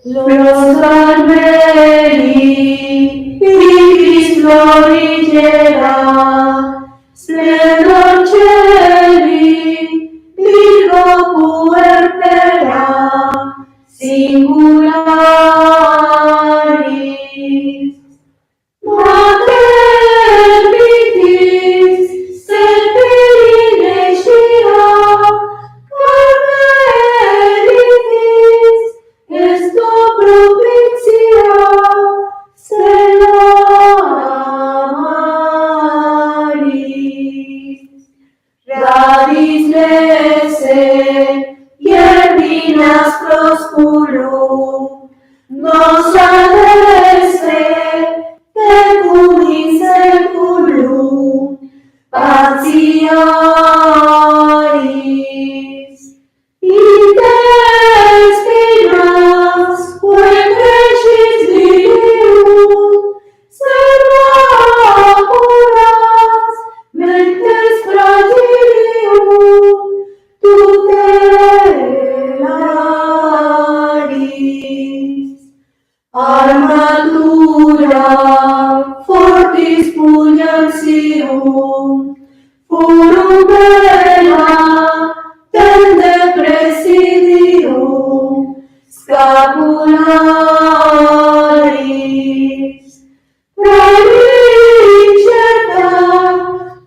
Los Carmeli, Iris florigera, splendor celi, Virgo puerpera, singularis. Mater vitis, semperine Carmelitis, esto propicia, stella maris. Radis lese, ierdinas prosculum, nos adrese, tecum in seculum, patiaris. Ite spinas, quendecis lilium, servacuras, mentes fragilium, tutelaris. Armatura fortis pugnantium, furum bella, tende presidium, scapularis. Praevinceta,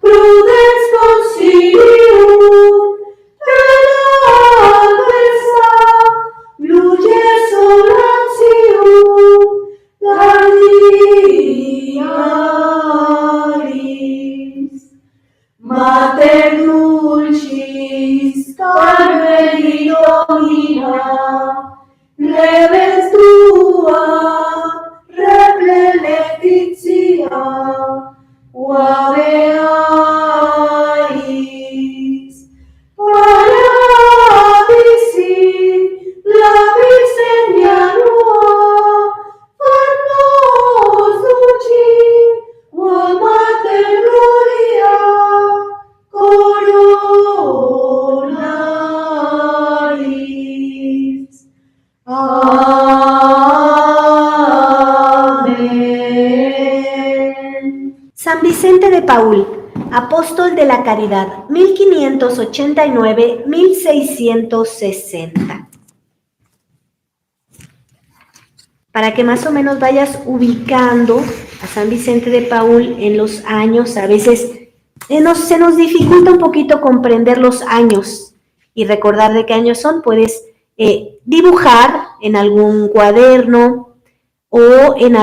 prudens consilium, adversa, luces solatium, guardiaris. Mater dulcis, Carmeli Domina, plebes tua, reple Letitia, uavearis. Paradisi, labis envianua, nos dulci, quod Mater gloria, coronaris. Amén. San Vicente de Paúl, apóstol de la caridad, 1589-1660. Para que más o menos vayas ubicando a San Vicente de Paúl en los años, a veces se nos dificulta un poquito comprender los años y recordar de qué años son. Puedes dibujar en algún cuaderno o en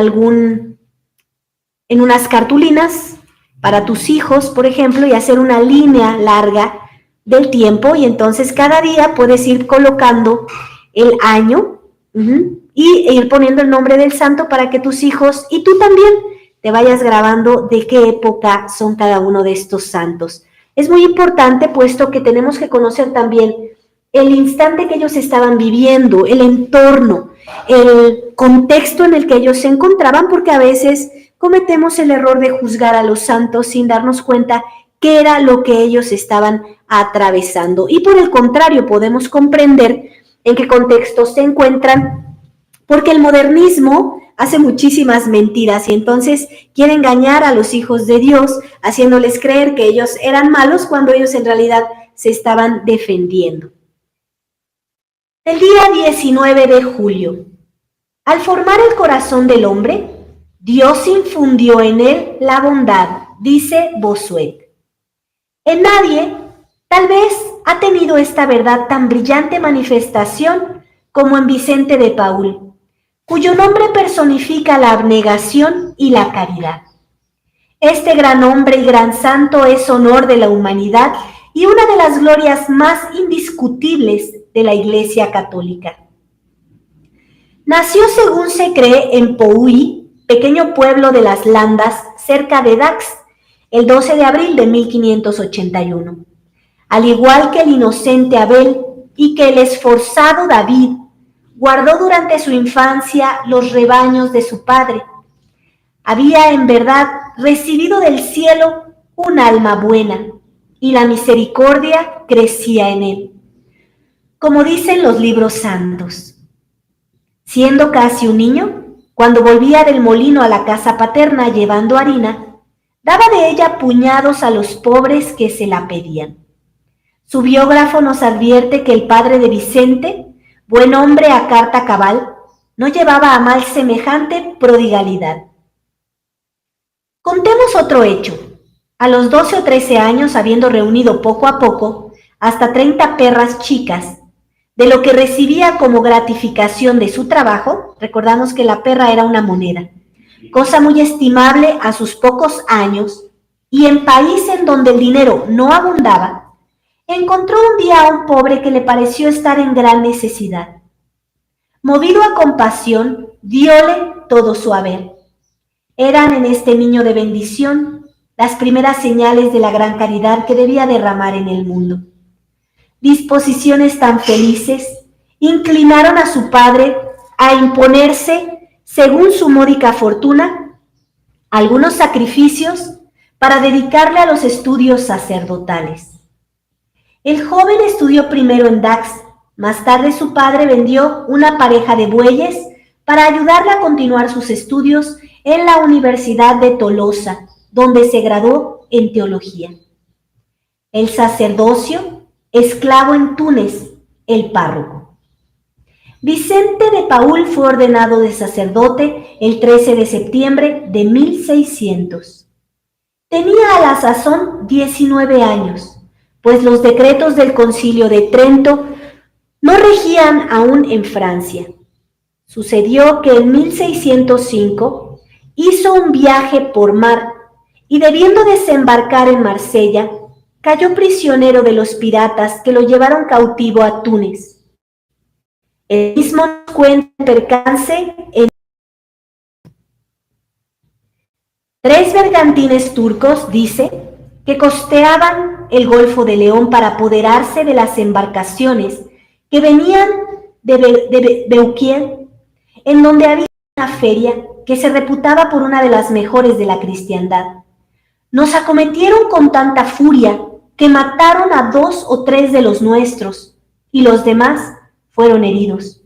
unas cartulinas para tus hijos, por ejemplo, y hacer una línea larga del tiempo, y entonces cada día puedes ir colocando el año y ir poniendo el nombre del santo para que tus hijos y tú también te vayas grabando de qué época son cada uno de estos santos. Es muy importante, puesto que tenemos que conocer también el instante que ellos estaban viviendo, el entorno, el contexto en el que ellos se encontraban, porque a veces cometemos el error de juzgar a los santos sin darnos cuenta qué era lo que ellos estaban atravesando. Y por el contrario, podemos comprender en qué contexto se encuentran, porque el modernismo hace muchísimas mentiras y entonces quiere engañar a los hijos de Dios, haciéndoles creer que ellos eran malos cuando ellos en realidad se estaban defendiendo. El día 19 de julio, al formar el corazón del hombre, Dios infundió en él la bondad, dice Bossuet. En nadie, tal vez, ha tenido esta verdad tan brillante manifestación como en Vicente de Paúl, cuyo nombre personifica la abnegación y la caridad. Este gran hombre y gran santo es honor de la humanidad y una de las glorias más indiscutibles de la Iglesia Católica. Nació, según se cree, en Pouy, pequeño pueblo de las Landas, cerca de Dax, el 12 de abril de 1581. Al igual que el inocente Abel y que el esforzado David, guardó durante su infancia los rebaños de su padre. Había en verdad recibido del cielo un alma buena, y la misericordia crecía en él. Como dicen los libros santos, Siendo casi un niño, cuando volvía del molino a la casa paterna llevando harina, daba de ella puñados a los pobres que se la pedían. Su biógrafo nos advierte que el padre de Vicente, buen hombre a carta cabal, no llevaba a mal semejante prodigalidad. Contemos otro hecho. A los 12 o 13 años, habiendo reunido poco a poco hasta 30 perras chicas, de lo que recibía como gratificación de su trabajo, recordamos que la perra era una moneda, cosa muy estimable a sus pocos años, y en país en donde el dinero no abundaba, encontró un día a un pobre que le pareció estar en gran necesidad. Movido a compasión, dióle todo su haber. Eran en este niño de bendición las primeras señales de la gran caridad que debía derramar en el mundo. Disposiciones tan felices inclinaron a su padre a imponerse, según su módica fortuna, algunos sacrificios para dedicarle a los estudios sacerdotales. El joven estudió primero en Dax, más tarde su padre vendió una pareja de bueyes para ayudarle a continuar sus estudios en la Universidad de Tolosa, donde se graduó en teología. El sacerdocio, esclavo en Túnez, el párroco. Vicente de Paúl fue ordenado de sacerdote el 13 de septiembre de 1600. Tenía a la sazón 19 años, pues los decretos del Concilio de Trento no regían aún en Francia. Sucedió que en 1605 hizo un viaje por mar y debiendo desembarcar en Marsella, cayó prisionero de los piratas que lo llevaron cautivo a Túnez. El mismo nos cuenta el percance en 3 bergantines turcos, dice, que costeaban el Golfo de León para apoderarse de las embarcaciones que venían de Beuquier, en donde había una feria que se reputaba por una de las mejores de la cristiandad. Nos acometieron con tanta furia que mataron a 2 o 3 de los nuestros, y los demás fueron heridos.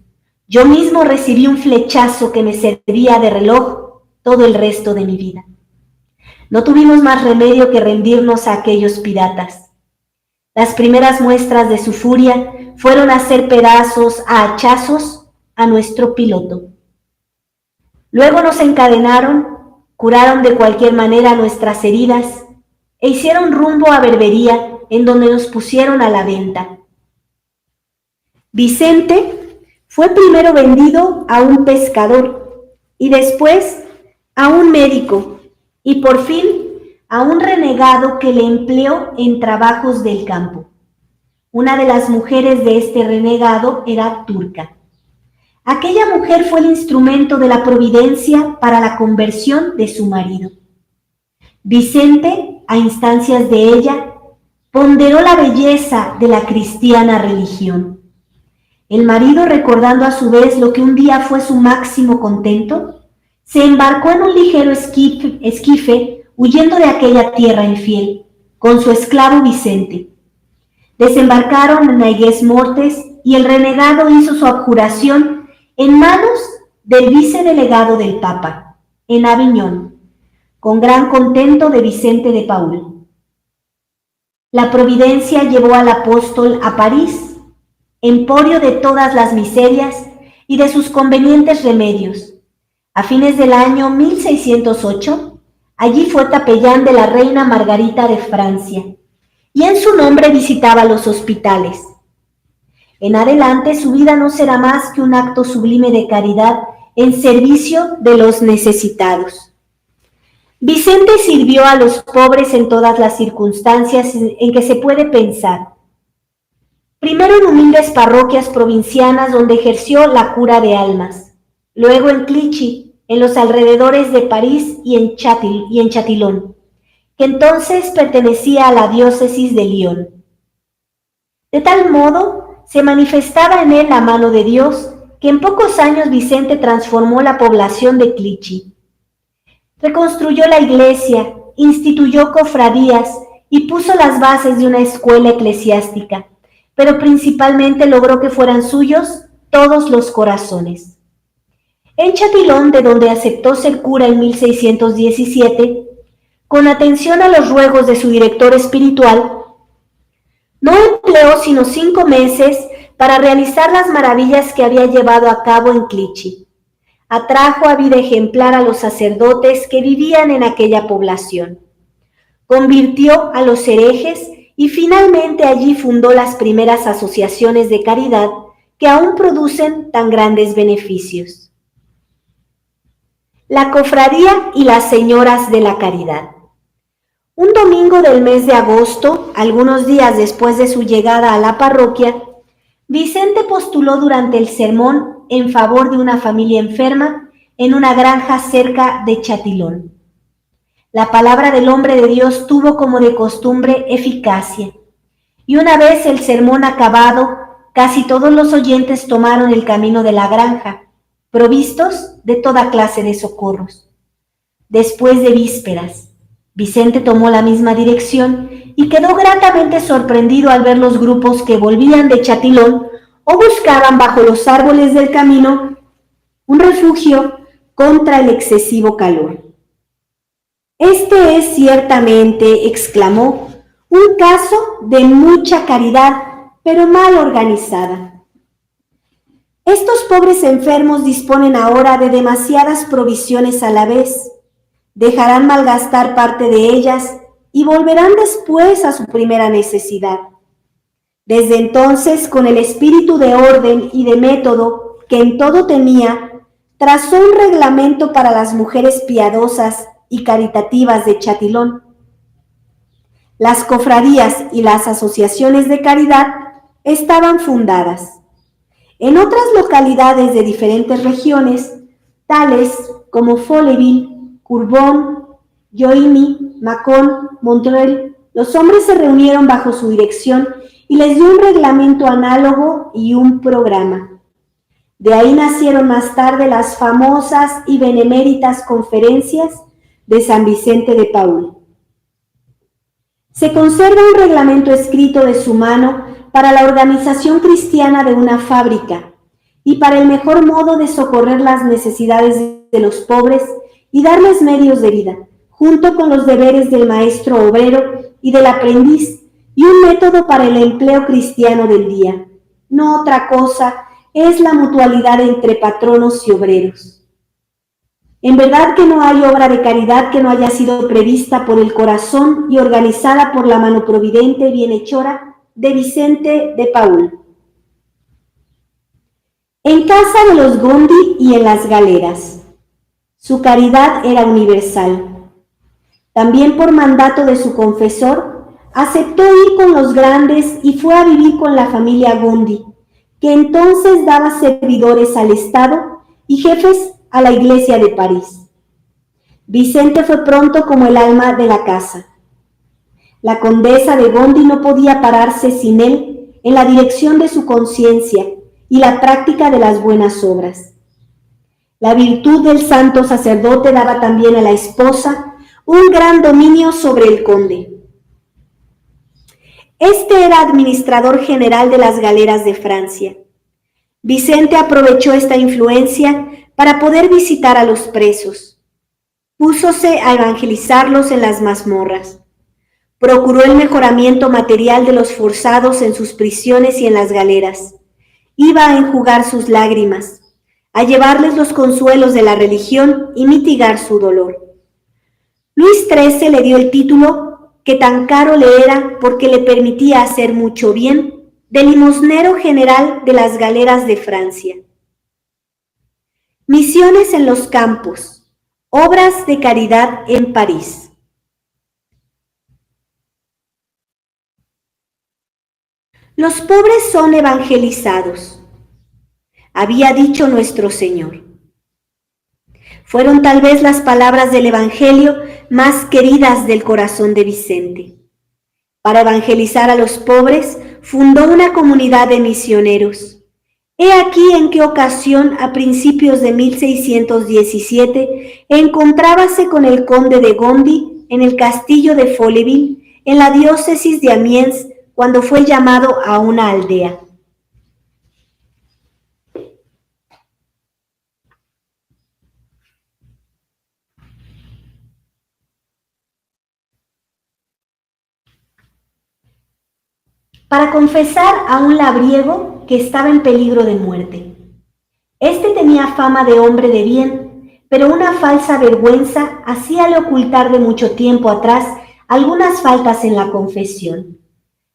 Yo mismo recibí un flechazo que me servía de reloj todo el resto de mi vida. No tuvimos más remedio que rendirnos a aquellos piratas. Las primeras muestras de su furia fueron hacer pedazos a hachazos a nuestro piloto. Luego nos encadenaron, curaron de cualquier manera nuestras heridas e hicieron rumbo a Berbería, en donde nos pusieron a la venta. Vicente fue primero vendido a un pescador y después a un médico y por fin a un renegado que le empleó en trabajos del campo. Una de las mujeres de este renegado era turca. Aquella mujer fue el instrumento de la providencia para la conversión de su marido. Vicente, a instancias de ella, ponderó la belleza de la cristiana religión. El marido, recordando a su vez lo que un día fue su máximo contento, se embarcó en un ligero esquife huyendo de aquella tierra infiel, con su esclavo Vicente. Desembarcaron en Aigues Mortes y el renegado hizo su abjuración en manos del vicedelegado del Papa, en Aviñón, con gran contento de Vicente de Paúl. La providencia llevó al apóstol a París, emporio de todas las miserias y de sus convenientes remedios. A fines del año 1608, allí fue capellán de la reina Margarita de Francia, y en su nombre visitaba los hospitales. En adelante su vida no será más que un acto sublime de caridad en servicio de los necesitados. Vicente sirvió a los pobres en todas las circunstancias en que se puede pensar. Primero en humildes parroquias provincianas donde ejerció la cura de almas, luego en Clichy, en los alrededores de París y en Chatillon, que entonces pertenecía a la diócesis de Lyon. De tal modo se manifestaba en él la mano de Dios, que en pocos años Vicente transformó la población de Clichy. Reconstruyó la iglesia, instituyó cofradías y puso las bases de una escuela eclesiástica, pero principalmente logró que fueran suyos todos los corazones. En Chatilón, de donde aceptó ser cura en 1617, con atención a los ruegos de su director espiritual, no empleó sino 5 meses para realizar las maravillas que había llevado a cabo en Clichy. Atrajo a vida ejemplar a los sacerdotes que vivían en aquella población. Convirtió a los herejes y finalmente allí fundó las primeras asociaciones de caridad que aún producen tan grandes beneficios. La Cofradía y las Señoras de la Caridad. Un domingo del mes de agosto, algunos días después de su llegada a la parroquia, Vicente postuló durante el sermón en favor de una familia enferma en una granja cerca de Chatilón. La palabra del hombre de Dios tuvo como de costumbre eficacia, y una vez el sermón acabado, casi todos los oyentes tomaron el camino de la granja, provistos de toda clase de socorros. Después de vísperas, Vicente tomó la misma dirección y quedó gratamente sorprendido al ver los grupos que volvían de Chatilón o buscaban bajo los árboles del camino un refugio contra el excesivo calor. Este es ciertamente, exclamó, un caso de mucha caridad, pero mal organizada. Estos pobres enfermos disponen ahora de demasiadas provisiones a la vez. Dejarán malgastar parte de ellas y volverán después a su primera necesidad. Desde entonces, con el espíritu de orden y de método que en todo tenía, trazó un reglamento para las mujeres piadosas y caritativas de Chatilón. Las cofradías y las asociaciones de caridad estaban fundadas. En otras localidades de diferentes regiones, tales como Folleville, Courbon, Joigny, Mâcon, Montreuil, los hombres se reunieron bajo su dirección y les dio un reglamento análogo y un programa. De ahí nacieron más tarde las famosas y beneméritas conferencias de San Vicente de Paúl. Se conserva un reglamento escrito de su mano para la organización cristiana de una fábrica y para el mejor modo de socorrer las necesidades de los pobres y darles medios de vida, junto con los deberes del maestro obrero y del aprendiz, y un método para el empleo cristiano del día. No otra cosa es la mutualidad entre patronos y obreros. En verdad que no hay obra de caridad que no haya sido prevista por el corazón y organizada por la mano providente y bienhechora de Vicente de Paúl. En casa de los Gondi y en las galeras. Su caridad era universal. También por mandato de su confesor, aceptó ir con los grandes y fue a vivir con la familia Gondi, que entonces daba servidores al Estado y jefes a la Iglesia de París. Vicente fue pronto como el alma de la casa. La condesa de Gondi no podía pararse sin él en la dirección de su conciencia y la práctica de las buenas obras. La virtud del santo sacerdote daba también a la esposa un gran dominio sobre el conde. Este era administrador general de las galeras de Francia. Vicente aprovechó esta influencia para poder visitar a los presos. Púsose a evangelizarlos en las mazmorras. Procuró el mejoramiento material de los forzados en sus prisiones y en las galeras. Iba a enjugar sus lágrimas, a llevarles los consuelos de la religión y mitigar su dolor. Luis XIII le dio el título que tan caro le era porque le permitía hacer mucho bien de limosnero general de las galeras de Francia. Misiones en los campos, obras de caridad en París. Los pobres son evangelizados, había dicho nuestro Señor. Fueron tal vez las palabras del Evangelio más queridas del corazón de Vicente. Para evangelizar a los pobres, fundó una comunidad de misioneros. He aquí en qué ocasión, a principios de 1617, encontrábase con el conde de Gondi en el castillo de Folleville, en la diócesis de Amiens, cuando fue llamado a una aldea. para confesar a un labriego que estaba en peligro de muerte. Este tenía fama de hombre de bien, pero una falsa vergüenza hacíale ocultar de mucho tiempo atrás algunas faltas en la confesión.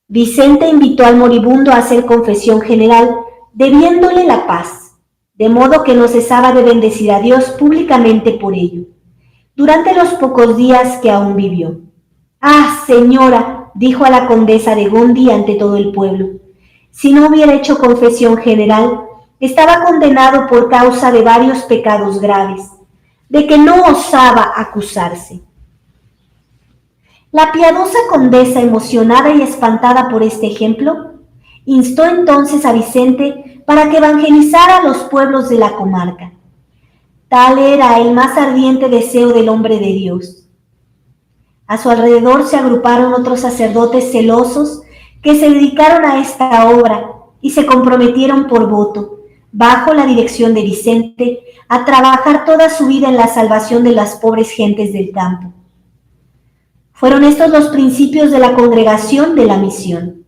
Vicente invitó al moribundo a hacer confesión general, debiéndole la paz, de modo que no cesaba de bendecir a Dios públicamente por ello, durante los pocos días que aún vivió. «Ah, señora», dijo a la condesa de Gondi ante todo el pueblo, «si no hubiera hecho confesión general, estaba condenado por causa de varios pecados graves, de que no osaba acusarse». La piadosa condesa, emocionada y espantada por este ejemplo, instó entonces a Vicente para que evangelizara a los pueblos de la comarca. Tal era el más ardiente deseo del hombre de Dios. A su alrededor se agruparon otros sacerdotes celosos que se dedicaron a esta obra y se comprometieron por voto, bajo la dirección de Vicente, a trabajar toda su vida en la salvación de las pobres gentes del campo. Fueron estos los principios de la congregación de la misión.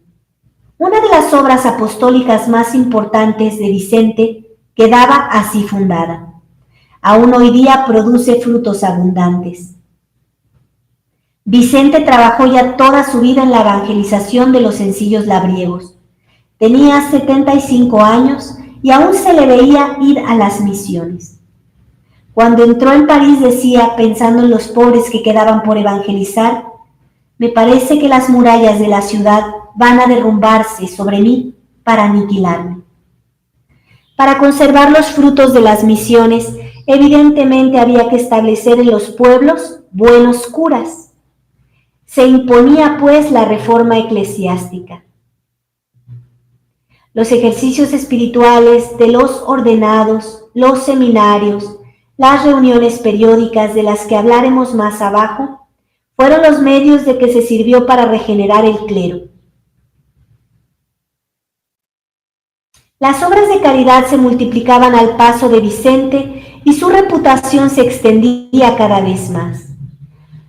Una de las obras apostólicas más importantes de Vicente quedaba así fundada. Aún hoy día produce frutos abundantes. Vicente trabajó ya toda su vida en la evangelización de los sencillos labriegos. Tenía 75 años y aún se le veía ir a las misiones. Cuando entró en París decía, pensando en los pobres que quedaban por evangelizar, «Me parece que las murallas de la ciudad van a derrumbarse sobre mí para aniquilarme». Para conservar los frutos de las misiones, evidentemente había que establecer en los pueblos buenos curas. Se imponía, pues, la reforma eclesiástica. Los ejercicios espirituales de los ordenados, los seminarios, las reuniones periódicas de las que hablaremos más abajo, fueron los medios de que se sirvió para regenerar el clero. Las obras de caridad se multiplicaban al paso de Vicente y su reputación se extendía cada vez más.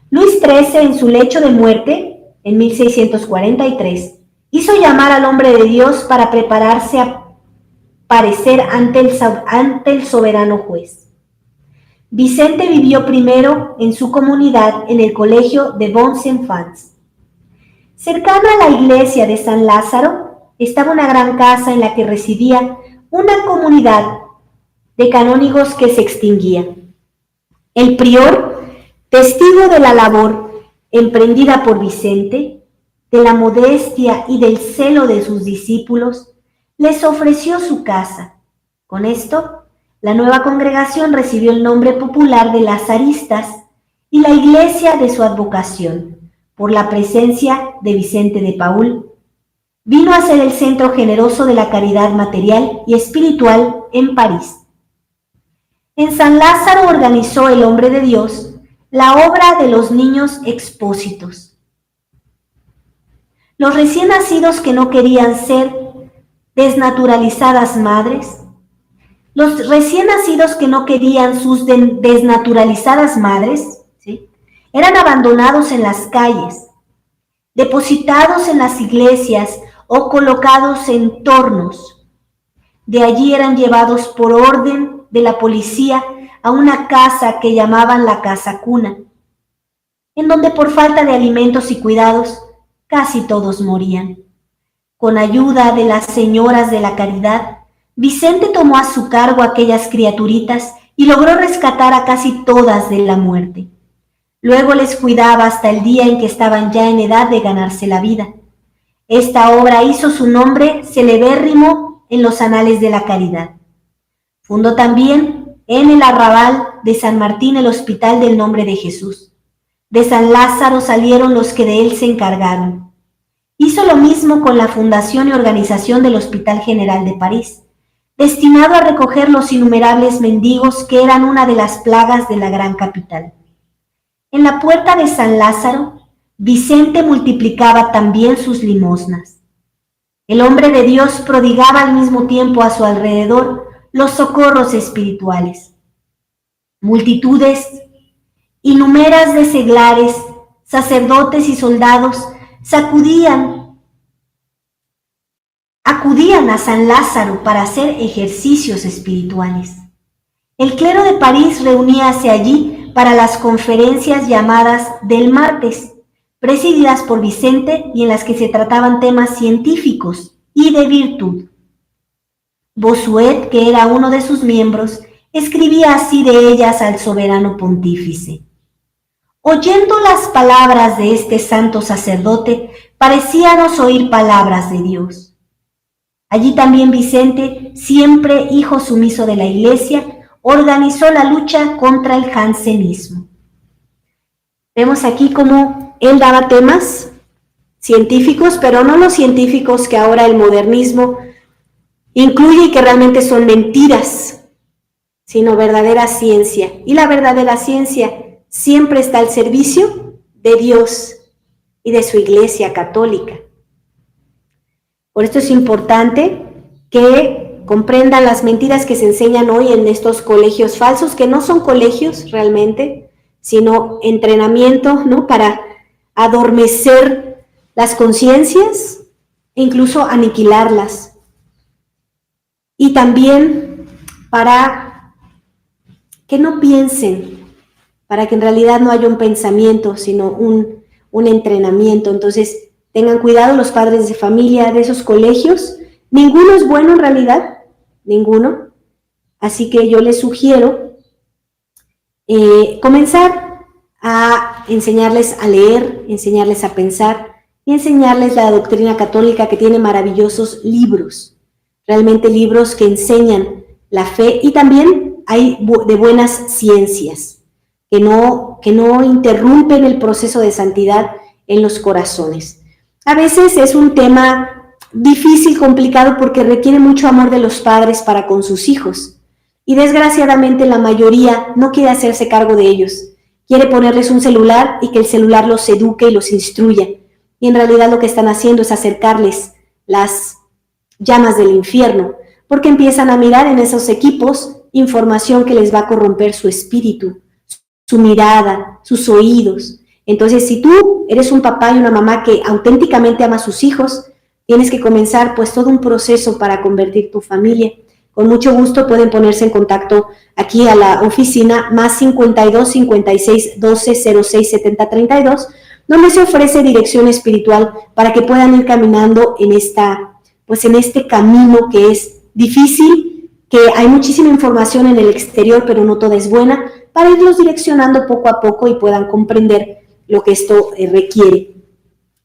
Luis XIII, en su lecho de muerte, en 1643, hizo llamar al hombre de Dios para prepararse a parecer ante el soberano juez. Vicente vivió primero en su comunidad en el colegio de Bons Enfants. Cercana a la iglesia de San Lázaro estaba una gran casa en la que residía una comunidad de canónigos que se extinguía. El prior, testigo de la labor emprendida por Vicente, de la modestia y del celo de sus discípulos, les ofreció su casa. Con esto, la nueva congregación recibió el nombre popular de Lazaristas y la iglesia de su advocación, por la presencia de Vicente de Paúl. Vino a ser el centro generoso de la caridad material y espiritual en París. En San Lázaro organizó el hombre de Dios la obra de los niños expósitos. Los recién nacidos que no querían ser desnaturalizadas madres, los recién nacidos que no querían sus desnaturalizadas madres, ¿sí?, eran abandonados en las calles, depositados en las iglesias o colocados en tornos. De allí eran llevados por orden de la policía a una casa que llamaban la casa cuna, en donde por falta de alimentos y cuidados casi todos morían. Con ayuda de las señoras de la caridad, Vicente tomó a su cargo aquellas criaturitas y logró rescatar a casi todas de la muerte. Luego les cuidaba hasta el día en que estaban ya en edad de ganarse la vida. Esta obra hizo su nombre celebérrimo en los anales de la caridad. Fundó también en el arrabal de San Martín el Hospital del Nombre de Jesús. De San Lázaro salieron los que de él se encargaron. Hizo lo mismo con la fundación y organización del Hospital General de París, destinado a recoger los innumerables mendigos que eran una de las plagas de la gran capital. En la puerta de San Lázaro, Vicente multiplicaba también sus limosnas. El hombre de Dios prodigaba al mismo tiempo a su alrededor los socorros espirituales. Multitudes innumeras de seglares, sacerdotes y soldados sacudían acudían a San Lázaro para hacer ejercicios espirituales. El clero de París reuníase allí para las conferencias llamadas del martes, presididas por Vicente y en las que se trataban temas científicos y de virtud. Bossuet, que era uno de sus miembros, escribía así de ellas al soberano pontífice: oyendo las palabras de este santo sacerdote, parecíanos oír palabras de Dios. Allí también Vicente, siempre hijo sumiso de la Iglesia, organizó la lucha contra el jansenismo. Vemos aquí cómo él daba temas científicos, pero no los científicos que ahora el modernismo incluye y que realmente son mentiras, sino verdadera ciencia. Y la verdadera ciencia siempre está al servicio de Dios y de su Iglesia católica. Por esto es importante que comprendan las mentiras que se enseñan hoy en estos colegios falsos, que no son colegios realmente, sino entrenamiento, ¿no?, para adormecer las conciencias e incluso aniquilarlas. Y también para que no piensen, para que en realidad no haya un pensamiento, sino un entrenamiento. Entonces, tengan cuidado los padres de familia de esos colegios. Ninguno es bueno en realidad, ninguno. Así que yo les sugiero comenzar a enseñarles a leer, enseñarles a pensar y enseñarles la doctrina católica, que tiene maravillosos libros. Realmente libros que enseñan la fe, y también hay de buenas ciencias que no interrumpen el proceso de santidad en los corazones. A veces es un tema difícil, complicado, porque requiere mucho amor de los padres para con sus hijos, y desgraciadamente la mayoría no quiere hacerse cargo de ellos, quiere ponerles un celular y que el celular los eduque y los instruya, y en realidad lo que están haciendo es acercarles las llamas del infierno, porque empiezan a mirar en esos equipos información que les va a corromper su espíritu, su mirada, sus oídos. Entonces, si tú eres un papá y una mamá que auténticamente ama a sus hijos, tienes que comenzar pues todo un proceso para convertir tu familia. Con mucho gusto pueden ponerse en contacto aquí a la oficina más 52 56 12 06 70 32, donde se ofrece dirección espiritual para que puedan ir caminando en este camino que es difícil, que hay muchísima información en el exterior, pero no toda es buena, para irlos direccionando poco a poco y puedan comprender lo que esto requiere.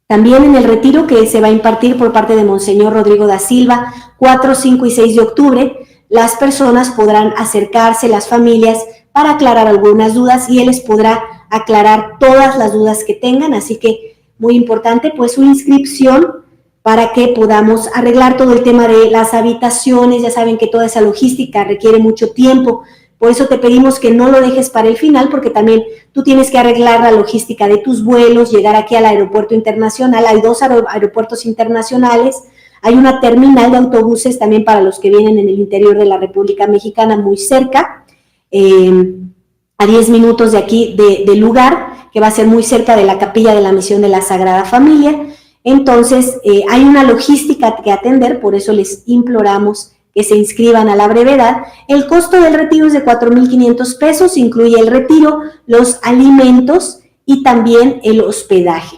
También en el retiro que se va a impartir por parte de Monseñor Rodrigo da Silva, 4, 5 y 6 de octubre, las personas podrán acercarse, las familias, para aclarar algunas dudas, y él les podrá aclarar todas las dudas que tengan. Así que muy importante pues su inscripción para que podamos arreglar todo el tema de las habitaciones. Ya saben que toda esa logística requiere mucho tiempo, por eso te pedimos que no lo dejes para el final, porque también tú tienes que arreglar la logística de tus vuelos, llegar aquí al aeropuerto internacional. Hay 2 aeropuertos internacionales, hay una terminal de autobuses también para los que vienen en el interior de la República Mexicana, muy cerca, a 10 minutos de aquí del lugar, que va a ser muy cerca de la Capilla de la Misión de la Sagrada Familia. Entonces, hay una logística que atender, por eso les imploramos que se inscriban a la brevedad. El costo del retiro es de 4,500 pesos, incluye el retiro, los alimentos y también el hospedaje.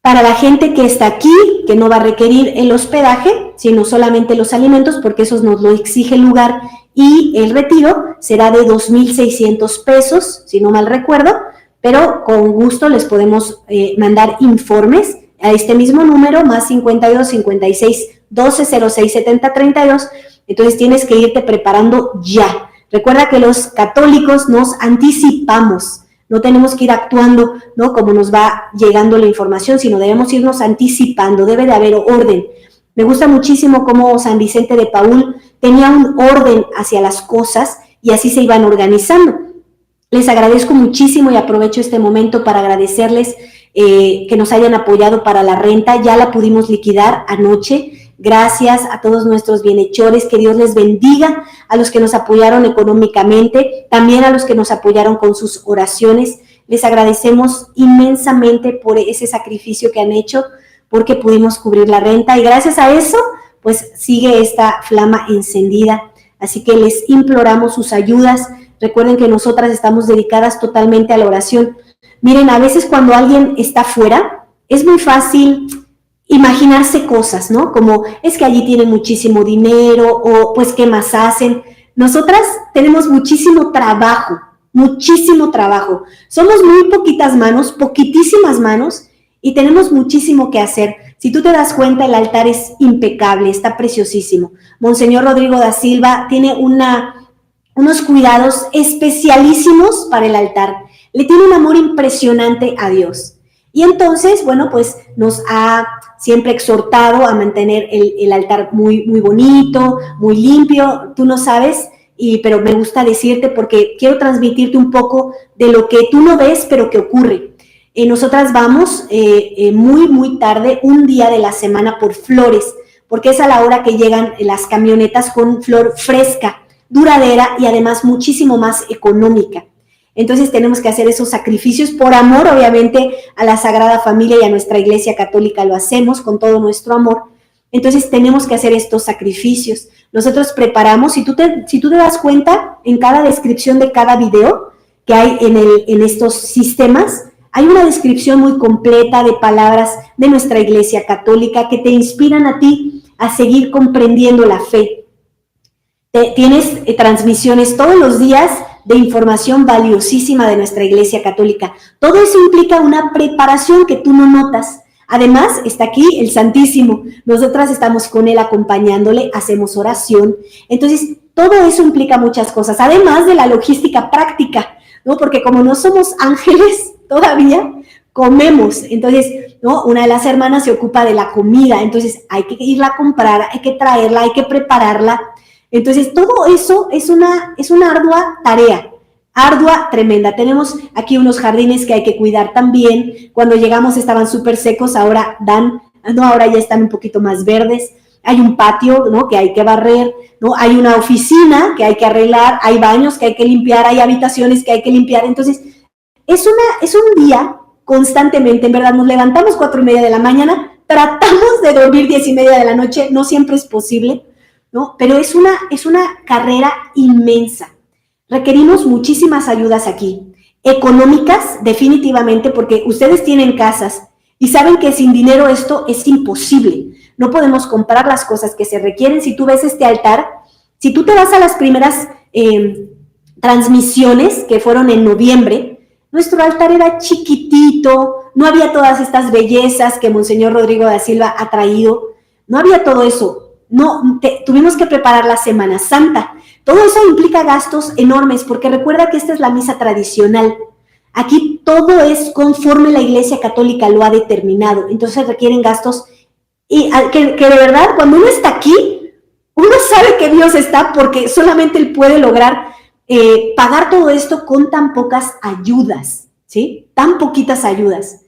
Para la gente que está aquí, que no va a requerir el hospedaje, sino solamente los alimentos, porque esos nos lo exige el lugar, y el retiro será de 2,600 pesos, si no mal recuerdo, pero con gusto les podemos mandar informes a este mismo número, más 52 56 12 06 70 32. Entonces tienes que irte preparando ya. Recuerda que los católicos nos anticipamos, no tenemos que ir actuando, ¿no?, como nos va llegando la información, sino debemos irnos anticipando, debe de haber orden. Me gusta muchísimo cómo San Vicente de Paúl tenía un orden hacia las cosas y así se iban organizando. Les agradezco muchísimo y aprovecho este momento para agradecerles que nos hayan apoyado para la renta. Ya la pudimos liquidar anoche. Gracias a todos nuestros bienhechores, que Dios les bendiga, a los que nos apoyaron económicamente, también a los que nos apoyaron con sus oraciones. Les agradecemos inmensamente por ese sacrificio que han hecho, porque pudimos cubrir la renta y gracias a eso, pues sigue esta flama encendida. Así que les imploramos sus ayudas. Recuerden que nosotras estamos dedicadas totalmente a la oración. Miren, a veces cuando alguien está fuera, es muy fácil imaginarse cosas, ¿no? Como es que allí tienen muchísimo dinero o pues ¿qué más hacen? Nosotras tenemos muchísimo trabajo. Somos muy poquitas manos, poquitísimas manos y tenemos muchísimo que hacer. Si tú te das cuenta, el altar es impecable, está preciosísimo. Monseñor Rodrigo da Silva tiene unos cuidados especialísimos para el altar. Le tiene un amor impresionante a Dios. Y entonces, bueno, pues nos ha siempre exhortado a mantener el altar muy, muy bonito, muy limpio. Tú no sabes, pero me gusta decirte porque quiero transmitirte un poco de lo que tú no ves, pero que ocurre. Nosotras vamos muy, muy tarde, un día de la semana por flores, porque es a la hora que llegan las camionetas con flor fresca, duradera y además muchísimo más económica. Entonces tenemos que hacer esos sacrificios por amor, obviamente, a la Sagrada Familia y a nuestra Iglesia Católica lo hacemos con todo nuestro amor. Entonces tenemos que hacer estos sacrificios. Nosotros preparamos, si tú te das cuenta, en cada descripción de cada video que hay en estos sistemas, hay una descripción muy completa de palabras de nuestra Iglesia Católica que te inspiran a ti a seguir comprendiendo la fe. Tienes transmisiones todos los días de información valiosísima de nuestra Iglesia Católica. Todo eso implica una preparación que tú no notas. Además, está aquí el Santísimo. Nosotras estamos con él acompañándole, hacemos oración. Entonces, todo eso implica muchas cosas, además de la logística práctica, ¿no? Porque como no somos ángeles todavía, comemos. Entonces, ¿no? Una de las hermanas se ocupa de la comida. Entonces, hay que irla a comprar, hay que traerla, hay que prepararla. Entonces, todo eso es una ardua tarea, ardua, tremenda. Tenemos aquí unos jardines que hay que cuidar también. Cuando llegamos estaban súper secos, ahora ya están un poquito más verdes. Hay un patio, ¿no? Que hay que barrer, ¿no? Hay una oficina que hay que arreglar, hay baños que hay que limpiar, hay habitaciones que hay que limpiar. Entonces, es un día constantemente, en verdad, nos levantamos 4:30 de la mañana, tratamos de dormir 10:30 de la noche, no siempre es posible, ¿no? Pero es una carrera inmensa. Requerimos muchísimas ayudas aquí, económicas definitivamente, porque ustedes tienen casas y saben que sin dinero esto es imposible. No podemos comprar las cosas que se requieren. Si tú ves este altar, si tú te vas a las primeras transmisiones que fueron en noviembre, nuestro altar era chiquitito, no había todas estas bellezas que Monseñor Rodrigo da Silva ha traído, no había todo eso. No, tuvimos que preparar la Semana Santa. Todo eso implica gastos enormes, porque recuerda que esta es la misa tradicional. Aquí todo es conforme la Iglesia Católica lo ha determinado. Entonces requieren gastos y que de verdad, cuando uno está aquí, uno sabe que Dios está porque solamente Él puede lograr pagar todo esto con tan pocas ayudas, ¿sí? Tan poquitas ayudas.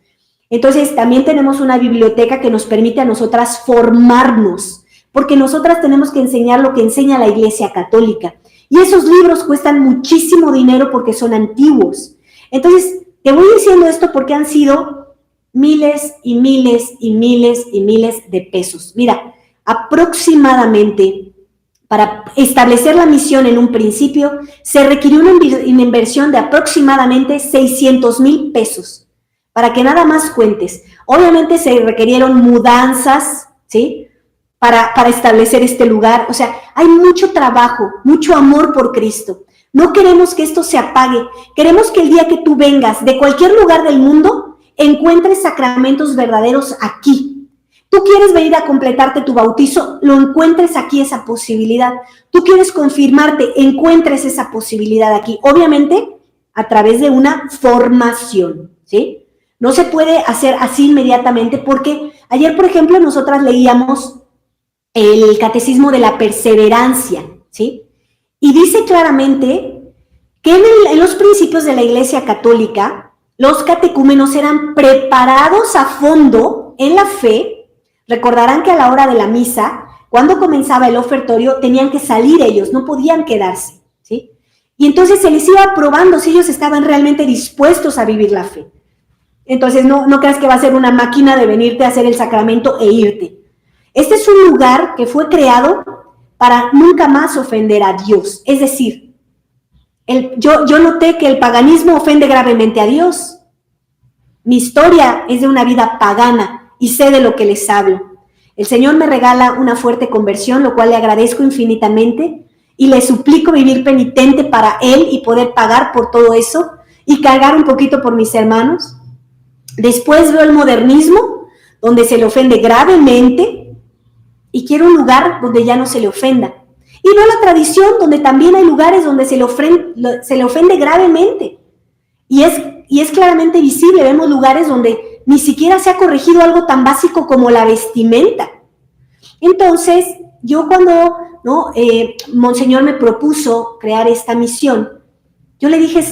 Entonces también tenemos una biblioteca que nos permite a nosotras formarnos, porque nosotras tenemos que enseñar lo que enseña la Iglesia Católica. Y esos libros cuestan muchísimo dinero porque son antiguos. Entonces, te voy diciendo esto porque han sido miles y miles y miles y miles de pesos. Mira, aproximadamente, para establecer la misión en un principio, se requirió una inversión de aproximadamente 600,000 pesos. Para que nada más cuentes. Obviamente se requirieron mudanzas, ¿sí? Para establecer este lugar. O sea, hay mucho trabajo, mucho amor por Cristo. No queremos que esto se apague. Queremos que el día que tú vengas de cualquier lugar del mundo, encuentres sacramentos verdaderos aquí. Tú quieres venir a completarte tu bautizo, lo encuentres aquí esa posibilidad. Tú quieres confirmarte, encuentres esa posibilidad aquí. Obviamente, a través de una formación, ¿sí? No se puede hacer así inmediatamente porque ayer, por ejemplo, nosotras leíamos el Catecismo de la Perseverancia, ¿sí? Y dice claramente que en los principios de la Iglesia Católica, los catecúmenos eran preparados a fondo en la fe. Recordarán que a la hora de la misa, cuando comenzaba el ofertorio, tenían que salir ellos, no podían quedarse, ¿sí? Y entonces se les iba probando si ellos estaban realmente dispuestos a vivir la fe. Entonces no creas que va a ser una máquina de venirte a hacer el sacramento e irte. Este es un lugar que fue creado para nunca más ofender a Dios. Es decir, yo noté que el paganismo ofende gravemente a Dios. Mi historia es de una vida pagana y sé de lo que les hablo. El Señor me regala una fuerte conversión, lo cual le agradezco infinitamente y le suplico vivir penitente para Él y poder pagar por todo eso y cargar un poquito por mis hermanos. Después veo el modernismo, donde se le ofende gravemente y quiero un lugar donde ya no se le ofenda. Y veo la tradición, donde también hay lugares donde se le ofende gravemente. Y es claramente visible, vemos lugares donde ni siquiera se ha corregido algo tan básico como la vestimenta. Entonces, yo cuando Monseñor me propuso crear esta misión, yo le dije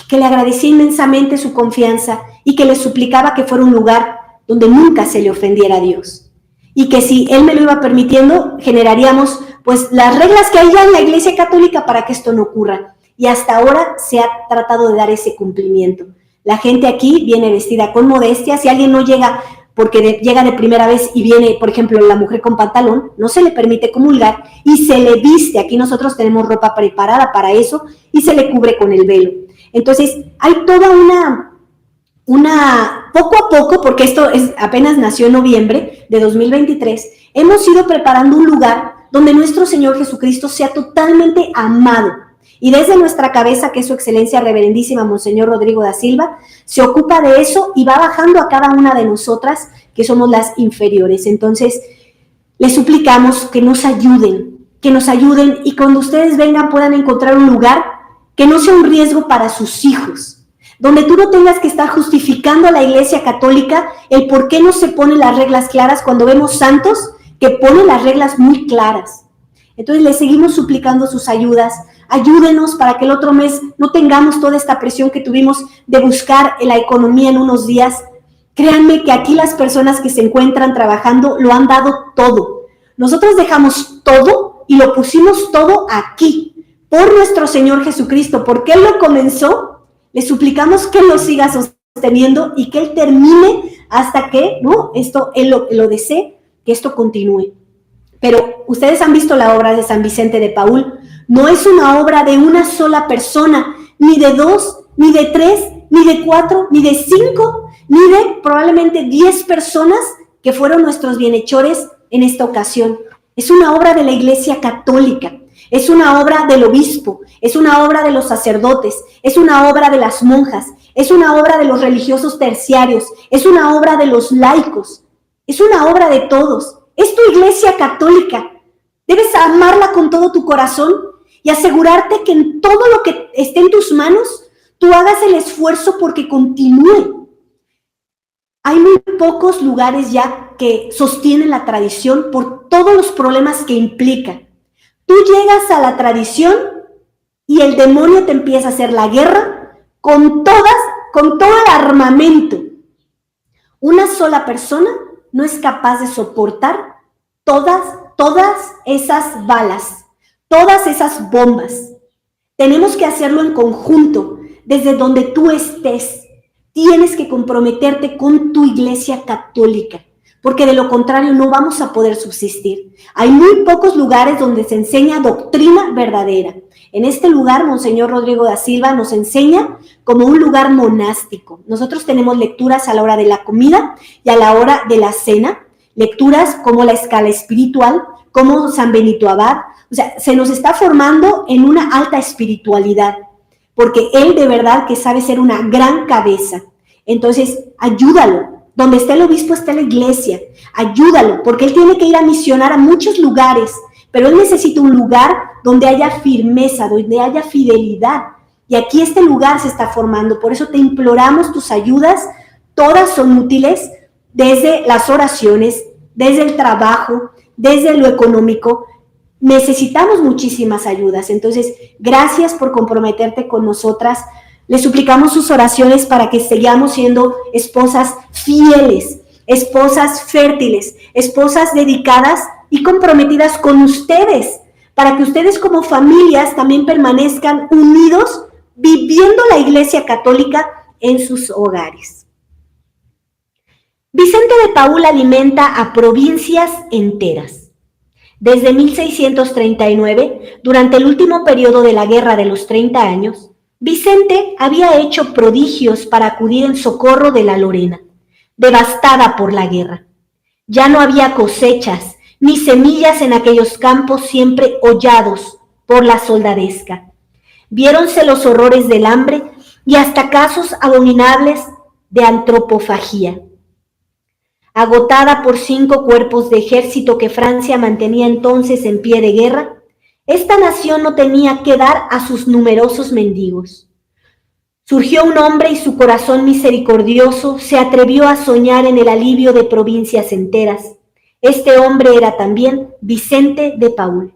que le agradecía inmensamente su confianza y que le suplicaba que fuera un lugar donde nunca se le ofendiera a Dios. Y que si Él me lo iba permitiendo, generaríamos pues las reglas que hay ya en la Iglesia Católica para que esto no ocurra. Y hasta ahora se ha tratado de dar ese cumplimiento. La gente aquí viene vestida con modestia. Si alguien no llega porque llega de primera vez y viene, por ejemplo, la mujer con pantalón, no se le permite comulgar y se le viste. Aquí nosotros tenemos ropa preparada para eso y se le cubre con el velo. Entonces, hay toda poco a poco, porque esto apenas nació en noviembre de 2023, hemos ido preparando un lugar donde nuestro Señor Jesucristo sea totalmente amado. Y desde nuestra cabeza, que es su excelencia reverendísima Monseñor Rodrigo da Silva, se ocupa de eso y va bajando a cada una de nosotras, que somos las inferiores. Entonces, les suplicamos que nos ayuden y cuando ustedes vengan puedan encontrar un lugar que no sea un riesgo para sus hijos, donde tú no tengas que estar justificando a la Iglesia Católica el por qué no se ponen las reglas claras cuando vemos santos que ponen las reglas muy claras. Entonces les seguimos suplicando sus ayudas. Ayúdenos para que el otro mes no tengamos toda esta presión que tuvimos de buscar la economía en unos días. Créanme que aquí las personas que se encuentran trabajando lo han dado todo. Nosotros dejamos todo y lo pusimos todo aquí, por nuestro Señor Jesucristo, porque Él lo comenzó. Le suplicamos que Él lo siga sosteniendo y que Él termine hasta que Él lo desee, que esto continúe. Pero ustedes han visto la obra de San Vicente de Paúl. No es una obra de una sola persona, ni de 2, ni de 3, ni de 4, ni de 5, ni de probablemente 10 personas que fueron nuestros bienhechores en esta ocasión. Es una obra de la Iglesia Católica, es una obra del obispo, es una obra de los sacerdotes, es una obra de las monjas, es una obra de los religiosos terciarios, es una obra de los laicos, es una obra de todos. Es tu Iglesia Católica. Debes amarla con todo tu corazón y asegurarte que en todo lo que esté en tus manos, tú hagas el esfuerzo porque continúe. Hay muy pocos lugares ya que sostienen la tradición por todos los problemas que implica. Tú llegas a la tradición y el demonio te empieza a hacer la guerra con todo el armamento. Una sola persona no es capaz de soportar todas esas balas, todas esas bombas. Tenemos que hacerlo en conjunto, desde donde tú estés. Tienes que comprometerte con tu Iglesia Católica, porque de lo contrario no vamos a poder subsistir. Hay muy pocos lugares donde se enseña doctrina verdadera. En este lugar, Monseñor Rodrigo da Silva nos enseña como un lugar monástico. Nosotros tenemos lecturas a la hora de la comida y a la hora de la cena, lecturas como la escala espiritual, como San Benito Abad. O sea, se nos está formando en una alta espiritualidad, porque él de verdad que sabe ser una gran cabeza. Entonces, ayúdalo. Donde esté el obispo está la iglesia. Ayúdalo, porque él tiene que ir a misionar a muchos lugares, pero él necesita un lugar donde haya firmeza, donde haya fidelidad. Y aquí este lugar se está formando. Por eso te imploramos tus ayudas. Todas son útiles, desde las oraciones, desde el trabajo, desde lo económico. Necesitamos muchísimas ayudas. Entonces, gracias por comprometerte con nosotras. Les suplicamos sus oraciones para que sigamos siendo esposas fieles, esposas fértiles, esposas dedicadas y comprometidas con ustedes, para que ustedes como familias también permanezcan unidos, viviendo la Iglesia Católica en sus hogares. Vicente de Paúl alimenta a provincias enteras. Desde 1639, durante el último periodo de la Guerra de los 30 años, Vicente había hecho prodigios para acudir en socorro de la Lorena, devastada por la guerra. Ya no había cosechas ni semillas en aquellos campos siempre hollados por la soldadesca. Viéronse los horrores del hambre y hasta casos abominables de antropofagia. Agotada por 5 cuerpos de ejército que Francia mantenía entonces en pie de guerra, esta nación no tenía que dar a sus numerosos mendigos. Surgió un hombre y su corazón misericordioso se atrevió a soñar en el alivio de provincias enteras. Este hombre era también Vicente de Paúl.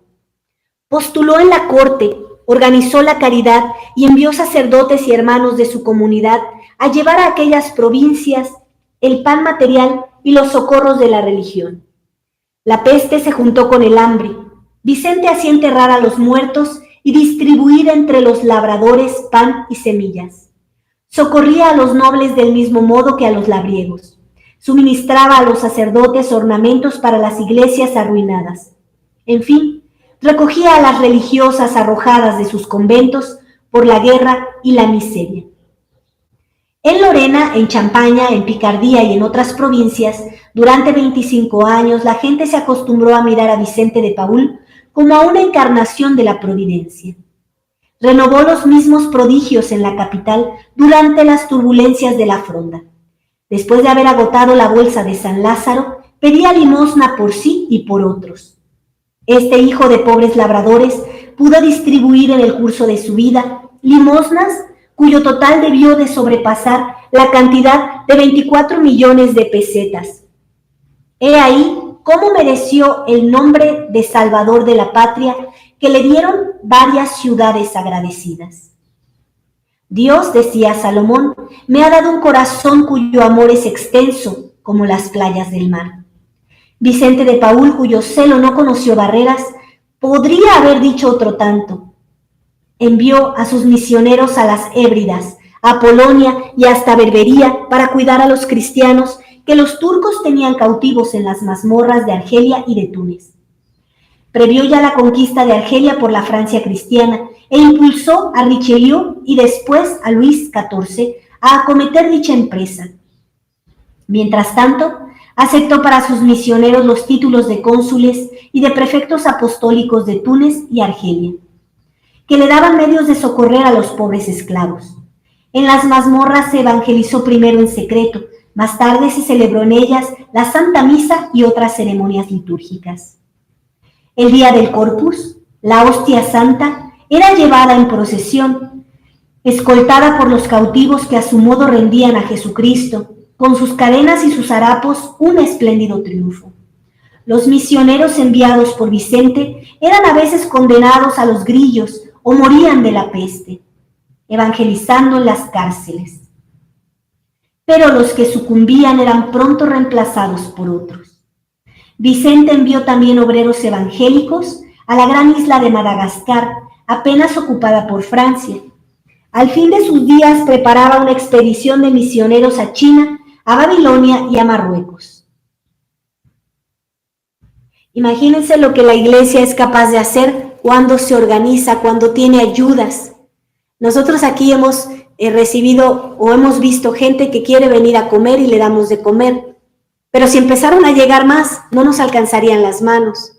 Postuló en la corte, organizó la caridad y envió sacerdotes y hermanos de su comunidad a llevar a aquellas provincias el pan material y los socorros de la religión. La peste se juntó con el hambre. Vicente hacía enterrar a los muertos y distribuir entre los labradores pan y semillas. Socorría a los nobles del mismo modo que a los labriegos. Suministraba a los sacerdotes ornamentos para las iglesias arruinadas. En fin, recogía a las religiosas arrojadas de sus conventos por la guerra y la miseria. En Lorena, en Champaña, en Picardía y en otras provincias, durante 25 años la gente se acostumbró a mirar a Vicente de Paúl como a una encarnación de la providencia. Renovó los mismos prodigios en la capital durante las turbulencias de la Fronda. Después de haber agotado la bolsa de San Lázaro, pedía limosna por sí y por otros. Este hijo de pobres labradores pudo distribuir en el curso de su vida limosnas cuyo total debió de sobrepasar la cantidad de 24 millones de pesetas. He ahí cómo mereció el nombre de Salvador de la Patria que le dieron varias ciudades agradecidas. Dios, decía Salomón, me ha dado un corazón cuyo amor es extenso como las playas del mar. Vicente de Paúl, cuyo celo no conoció barreras, podría haber dicho otro tanto. Envió a sus misioneros a las Hébridas, a Polonia y hasta Berbería para cuidar a los cristianos que los turcos tenían cautivos en las mazmorras de Argelia y de Túnez. Previó ya la conquista de Argelia por la Francia cristiana e impulsó a Richelieu y después a Luis XIV a acometer dicha empresa. Mientras tanto, aceptó para sus misioneros los títulos de cónsules y de prefectos apostólicos de Túnez y Argelia, que le daban medios de socorrer a los pobres esclavos. En las mazmorras se evangelizó primero en secreto, más tarde se celebró en ellas la Santa Misa y otras ceremonias litúrgicas. El día del Corpus, la hostia santa era llevada en procesión, escoltada por los cautivos que a su modo rendían a Jesucristo, con sus cadenas y sus harapos, un espléndido triunfo. Los misioneros enviados por Vicente eran a veces condenados a los grillos o morían de la peste, evangelizando en las cárceles. Pero los que sucumbían eran pronto reemplazados por otros. Vicente envió también obreros evangélicos a la gran isla de Madagascar, apenas ocupada por Francia. Al fin de sus días preparaba una expedición de misioneros a China, a Babilonia y a Marruecos. Imagínense lo que la iglesia es capaz de hacer cuando se organiza, cuando tiene ayudas. Nosotros aquí hemos recibido o hemos visto gente que quiere venir a comer y le damos de comer. Pero si empezaron a llegar más, no nos alcanzarían las manos.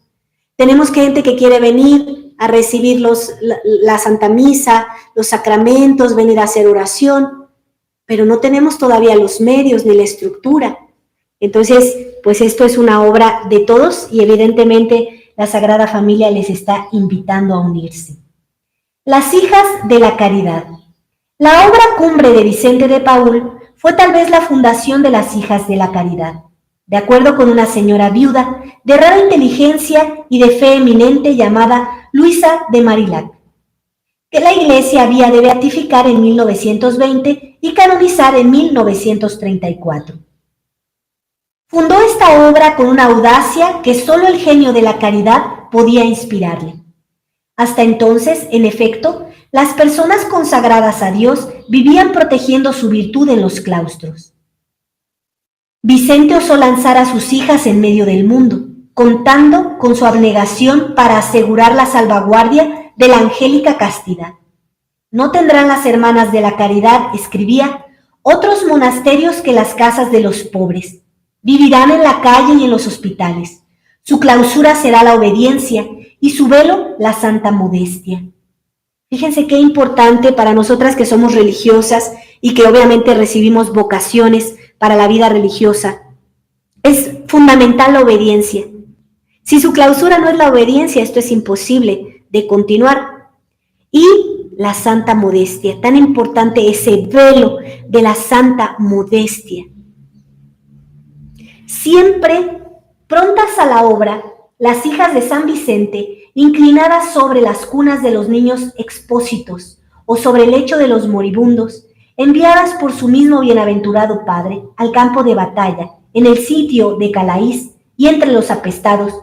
Tenemos gente que quiere venir a recibir la Santa Misa, los sacramentos, venir a hacer oración, pero no tenemos todavía los medios ni la estructura. Entonces, pues esto es una obra de todos y evidentemente la Sagrada Familia les está invitando a unirse. Las hijas de la caridad. La obra cumbre de Vicente de Paúl fue tal vez la fundación de las hijas de la caridad, de acuerdo con una señora viuda de rara inteligencia y de fe eminente llamada Luisa de Marillac, que la Iglesia había de beatificar en 1920 y canonizar en 1934. Fundó esta obra con una audacia que solo el genio de la caridad podía inspirarle. Hasta entonces, en efecto, las personas consagradas a Dios vivían protegiendo su virtud en los claustros. Vicente osó lanzar a sus hijas en medio del mundo, contando con su abnegación para asegurar la salvaguardia de la angélica castidad. No tendrán las hermanas de la caridad, escribía, otros monasterios que las casas de los pobres. Vivirán en la calle y en los hospitales. Su clausura será la obediencia y su velo la santa modestia. Fíjense qué importante para nosotras que somos religiosas y que obviamente recibimos vocaciones para la vida religiosa. Es fundamental la obediencia. Si su clausura no es la obediencia, esto es imposible de continuar. Y la santa modestia, tan importante ese velo de la santa modestia. Siempre prontas a la obra, las hijas de San Vicente, inclinadas sobre las cunas de los niños expósitos o sobre el lecho de los moribundos, enviadas por su mismo bienaventurado padre al campo de batalla, en el sitio de Calaís y entre los apestados,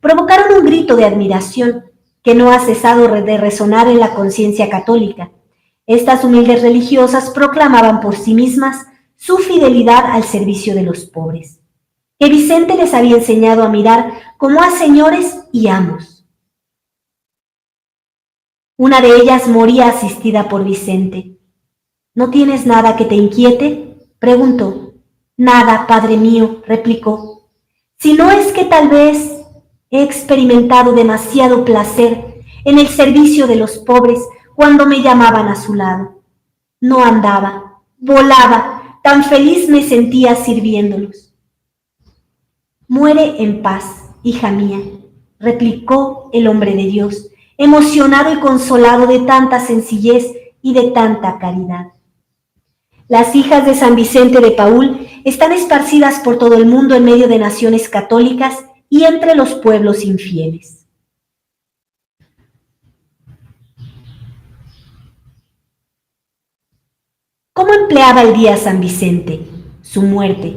provocaron un grito de admiración que no ha cesado de resonar en la conciencia católica. Estas humildes religiosas proclamaban por sí mismas su fidelidad al servicio de los pobres, que Vicente les había enseñado a mirar como a señores y amos. Una de ellas moría asistida por Vicente. ¿No tienes nada que te inquiete?, preguntó. Nada, padre mío, replicó. Si no es que tal vez he experimentado demasiado placer en el servicio de los pobres cuando me llamaban a su lado. No andaba, volaba, tan feliz me sentía sirviéndolos. Muere en paz, hija mía, replicó el hombre de Dios, emocionado y consolado de tanta sencillez y de tanta caridad. Las hijas de San Vicente de Paúl están esparcidas por todo el mundo en medio de naciones católicas y entre los pueblos infieles. ¿Cómo empleaba el día San Vicente? Su muerte.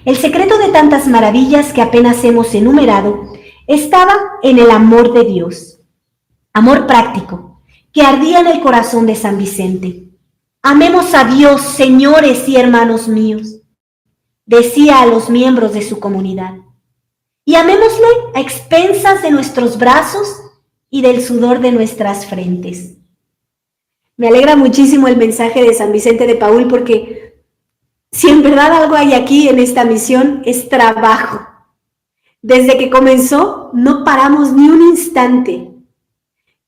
El secreto de tantas maravillas que apenas hemos enumerado estaba en el amor de Dios, amor práctico, que ardía en el corazón de San Vicente. Amemos a Dios, señores y hermanos míos, decía a los miembros de su comunidad, y amémosle a expensas de nuestros brazos y del sudor de nuestras frentes. Me alegra muchísimo el mensaje de San Vicente de Paúl porque si en verdad algo hay aquí en esta misión es trabajo. Desde que comenzó no paramos ni un instante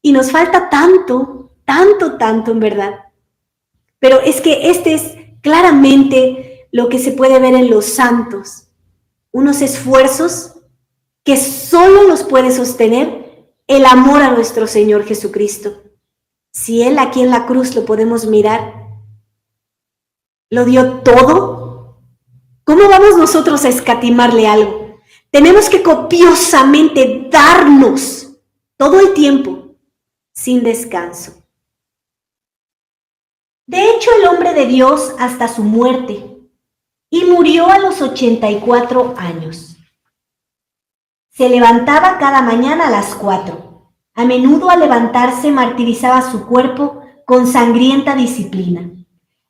y nos falta tanto en verdad. Pero es que este es claramente lo que se puede ver en los santos, unos esfuerzos que solo los puede sostener el amor a nuestro Señor Jesucristo. Si Él aquí en la cruz lo podemos mirar, lo dio todo, ¿cómo vamos nosotros a escatimarle algo? Tenemos que copiosamente darnos todo el tiempo, sin descanso. De hecho, el hombre de Dios hasta su muerte, y murió a los 84 años. Se levantaba cada mañana a las 4. A menudo al levantarse martirizaba su cuerpo con sangrienta disciplina.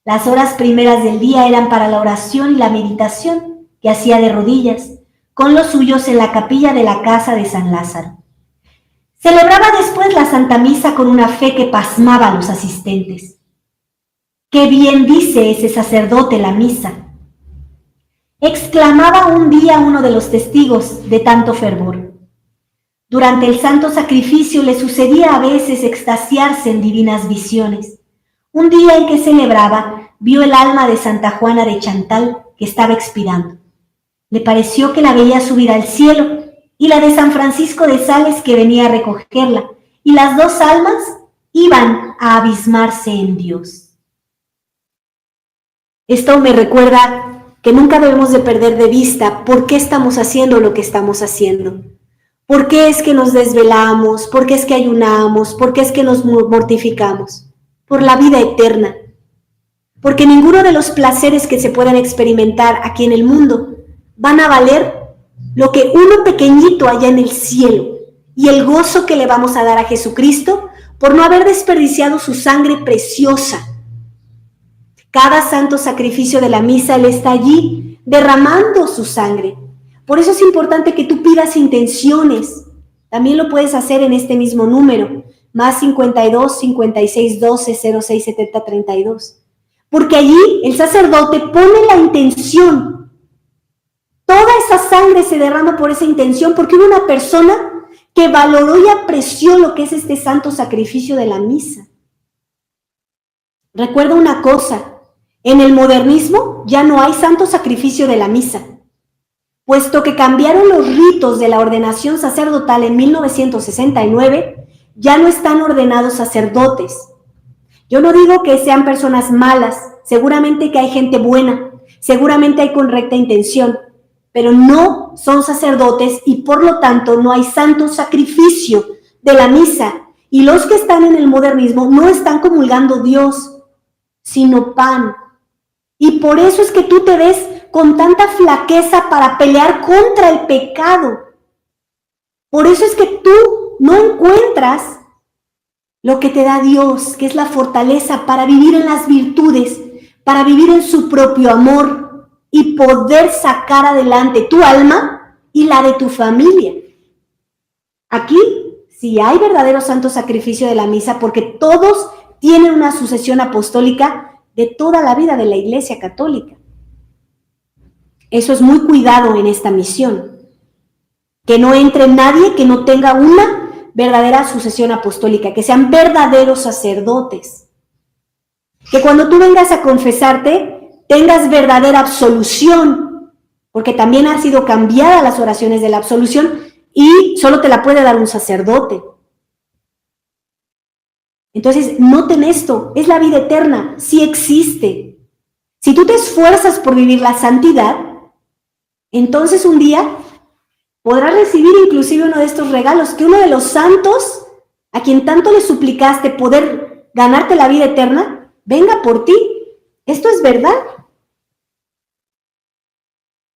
Las horas primeras del día eran para la oración y la meditación que hacía de rodillas, con los suyos en la capilla de la casa de San Lázaro. Celebraba después la Santa Misa con una fe que pasmaba a los asistentes. ¡Qué bien dice ese sacerdote la misa!, exclamaba un día uno de los testigos de tanto fervor. Durante el santo sacrificio le sucedía a veces extasiarse en divinas visiones. Un día en que celebraba, vio el alma de Santa Juana de Chantal que estaba expirando. Le pareció que la veía subir al cielo, y la de San Francisco de Sales que venía a recogerla, y las dos almas iban a abismarse en Dios. Esto me recuerda que nunca debemos de perder de vista por qué estamos haciendo lo que estamos haciendo. ¿Por qué es que nos desvelamos? ¿Por qué es que ayunamos? ¿Por qué es que nos mortificamos? Por la vida eterna. Porque ninguno de los placeres que se puedan experimentar aquí en el mundo van a valer lo que uno pequeñito allá en el cielo y el gozo que le vamos a dar a Jesucristo por no haber desperdiciado su sangre preciosa. Cada santo sacrificio de la misa, Él está allí derramando su sangre. Por eso es importante que tú pidas intenciones. También lo puedes hacer en este mismo número, más 52 56 12 06 70 32. Porque allí el sacerdote pone la intención. Toda esa sangre se derrama por esa intención, porque hubo una persona que valoró y apreció lo que es este santo sacrificio de la misa. Recuerda una cosa, en el modernismo ya no hay santo sacrificio de la misa, puesto que cambiaron los ritos de la ordenación sacerdotal en 1969, ya no están ordenados sacerdotes. Yo no digo que sean personas malas, seguramente que hay gente buena, seguramente hay con recta intención, pero no son sacerdotes y por lo tanto no hay santo sacrificio de la misa. Y los que están en el modernismo no están comulgando Dios, sino pan. Y por eso es que tú te ves con tanta flaqueza para pelear contra el pecado. Por eso es que tú no encuentras lo que te da Dios, que es la fortaleza para vivir en las virtudes, para vivir en su propio amor y poder sacar adelante tu alma y la de tu familia. Aquí sí hay verdadero santo sacrificio de la misa, porque todos tienen una sucesión apostólica de toda la vida de la Iglesia Católica. Eso es muy cuidado en esta misión. Que no entre nadie que no tenga una verdadera sucesión apostólica, que sean verdaderos sacerdotes. Que cuando tú vengas a confesarte, tengas verdadera absolución, porque también han sido cambiadas las oraciones de la absolución y solo te la puede dar un sacerdote. Entonces, noten esto, es la vida eterna, sí existe. Si tú te esfuerzas por vivir la santidad, entonces un día podrás recibir inclusive uno de estos regalos, que uno de los santos, a quien tanto le suplicaste poder ganarte la vida eterna, venga por ti. Esto es verdad.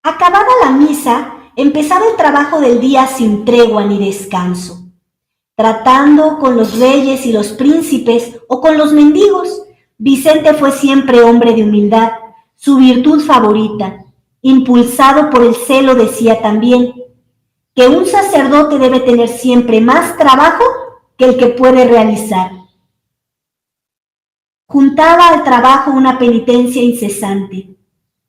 Acabada la misa, empezaba el trabajo del día sin tregua ni descanso. Tratando con los reyes y los príncipes o con los mendigos, Vicente fue siempre hombre de humildad, su virtud favorita. Impulsado por el celo, decía también que un sacerdote debe tener siempre más trabajo que el que puede realizar. Juntaba al trabajo una penitencia incesante.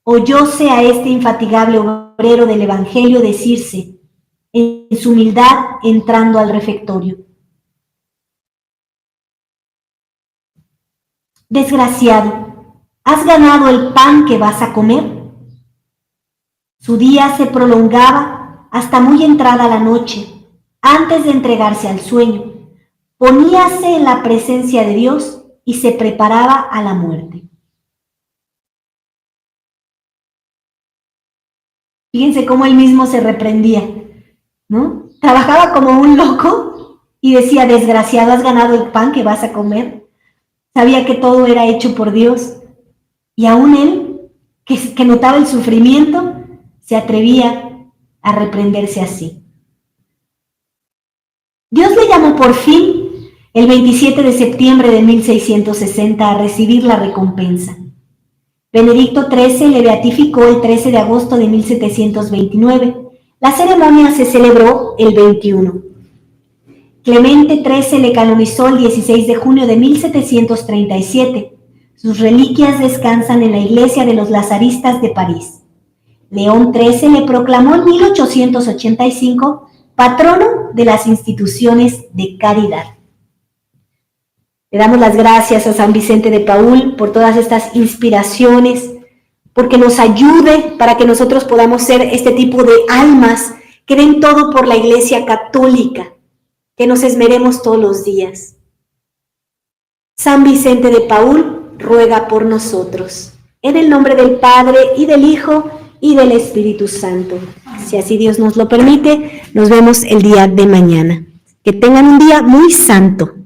Oyóse a este infatigable obrero del Evangelio decirse, en su humildad, entrando al refectorio: desgraciado, ¿has ganado el pan que vas a comer? Su día se prolongaba hasta muy entrada la noche. Antes de entregarse al sueño, poníase en la presencia de Dios y se preparaba a la muerte. Fíjense cómo él mismo se reprendía, ¿no? Trabajaba como un loco y decía, desgraciado, ¿has ganado el pan que vas a comer? Sabía que todo era hecho por Dios. Y aún él, que notaba el sufrimiento, se atrevía a reprenderse así. Dios le llamó por fin el 27 de septiembre de 1660 a recibir la recompensa. Benedicto XIII le beatificó el 13 de agosto de 1729. La ceremonia se celebró el 21. Clemente XIII le canonizó el 16 de junio de 1737. Sus reliquias descansan en la iglesia de los Lazaristas de París. León XIII le proclamó en 1885 patrono de las instituciones de caridad. Le damos las gracias a San Vicente de Paúl por todas estas inspiraciones, porque nos ayude para que nosotros podamos ser este tipo de almas que den todo por la Iglesia Católica, que nos esmeremos todos los días. San Vicente de Paúl ruega por nosotros. En el nombre del Padre, y del Hijo, y del Espíritu Santo. Si así Dios nos lo permite, nos vemos el día de mañana. Que tengan un día muy santo.